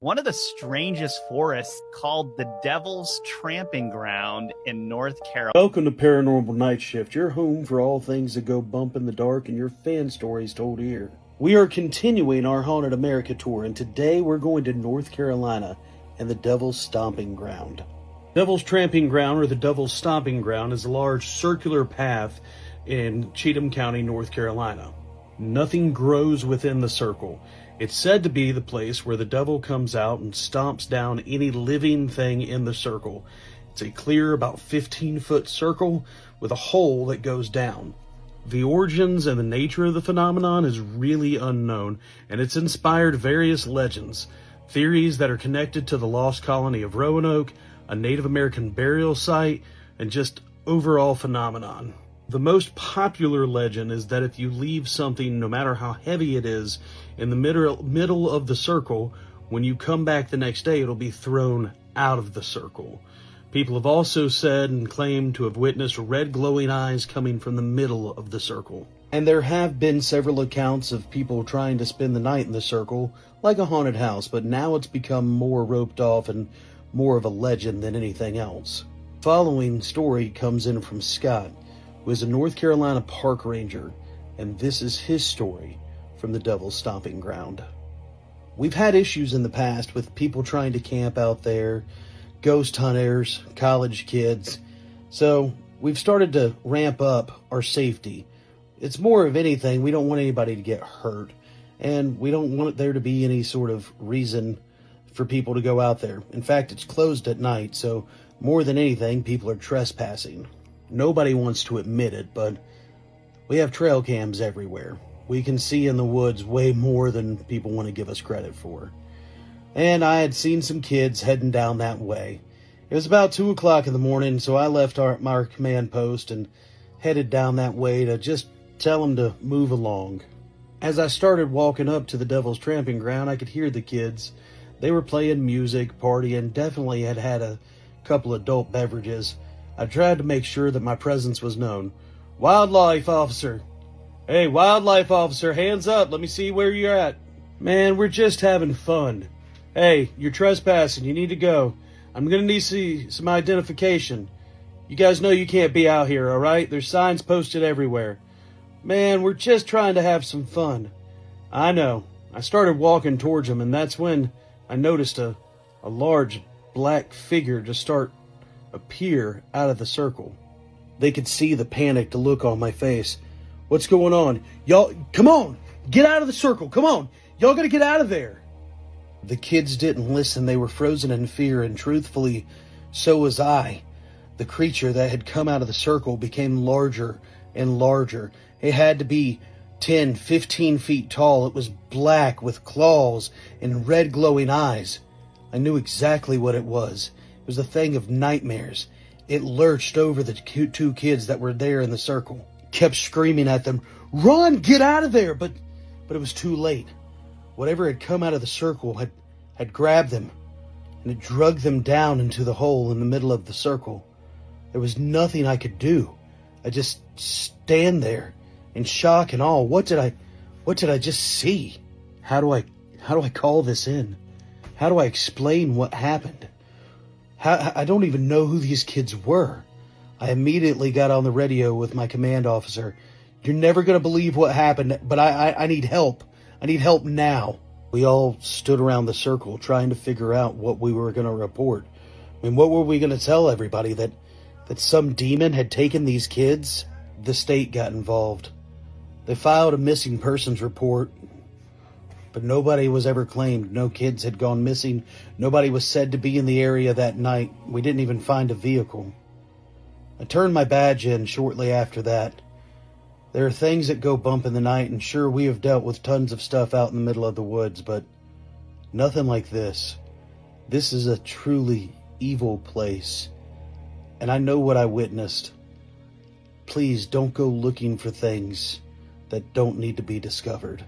one of the strangest forests called the Devil's Tramping Ground in North Carolina. Welcome to Paranormal Night Shift, your home for all things that go bump in the dark and your fan stories told here. We are continuing our Haunted America tour, and today we're going to North Carolina and the Devil's Stomping Ground. Devil's Tramping Ground, or the Devil's Stomping Ground, is a large circular path in Cheatham County, North Carolina. Nothing grows within the circle. It's said to be the place where the devil comes out and stomps down any living thing in the circle. It's a clear, about 15-foot circle with a hole that goes down. The origins and the nature of the phenomenon is really unknown, and it's inspired various legends, theories that are connected to the lost colony of Roanoke, a Native American burial site, and just overall phenomenon. The most popular legend is that if you leave something, no matter how heavy it is, in the middle of the circle, when you come back the next day, it'll be thrown out of the circle. People have also said and claimed to have witnessed red glowing eyes coming from the middle of the circle. And there have been several accounts of people trying to spend the night in the circle, like a haunted house, but now it's become more roped off and more of a legend than anything else. The following story comes in from Scott, who is a North Carolina park ranger, and this is his story from the Devil's Stomping Ground. We've had issues in the past with people trying to camp out there, ghost hunters, college kids, so we've started to ramp up our safety. It's more of anything, we don't want anybody to get hurt, and we don't want there to be any sort of reason for people to go out there. In fact, it's closed at night, so more than anything, people are trespassing. Nobody wants to admit it, but we have trail cams everywhere. We can see in the woods way more than people want to give us credit for. And I had seen some kids heading down that way. It was about 2 o'clock in the morning, so I left our command post and headed down that way to just tell them to move along. As I started walking up to the Devil's Tramping Ground, I could hear the kids. They were playing music, partying, definitely had had a couple adult beverages. I tried to make sure that my presence was known. Wildlife officer. Hey, wildlife officer, hands up. Let me see where you're at. Man, we're just having fun. Hey, you're trespassing. You need to go. I'm going to need to see some identification. You guys know you can't be out here, all right? There's signs posted everywhere. Man, we're just trying to have some fun. I know. I started walking towards them, and that's when I noticed a large black figure just appear out of the circle. They could see the panicked look on my face. What's going on? Y'all, come on! Get out of the circle! Come on! Y'all gotta get out of there! The kids didn't listen. They were frozen in fear, and truthfully, so was I. The creature that had come out of the circle became larger and larger. It had to be 10, 15 feet tall. It was black with claws and red glowing eyes. I knew exactly what it was. It was a thing of nightmares. It lurched over the two kids that were there in the circle. Kept screaming at them, "Run! Get out of there!" But it was too late. Whatever had come out of the circle had grabbed them, and it dragged them down into the hole in the middle of the circle. There was nothing I could do. I just stand there in shock and awe. What did I just see? How do I call this in? How do I explain what happened? I don't even know who these kids were. I immediately got on the radio with my command officer. You're never going to believe what happened, but I need help. I need help now. We all stood around the circle trying to figure out what we were going to report. I mean, what were we going to tell everybody? That some demon had taken these kids? The state got involved. They filed a missing persons report, but nobody was ever claimed. No kids had gone missing. Nobody was said to be in the area that night. We didn't even find a vehicle. I turned my badge in shortly after that. There are things that go bump in the night, and sure, we have dealt with tons of stuff out in the middle of the woods, but nothing like this. This is a truly evil place, and I know what I witnessed. Please don't go looking for things that don't need to be discovered.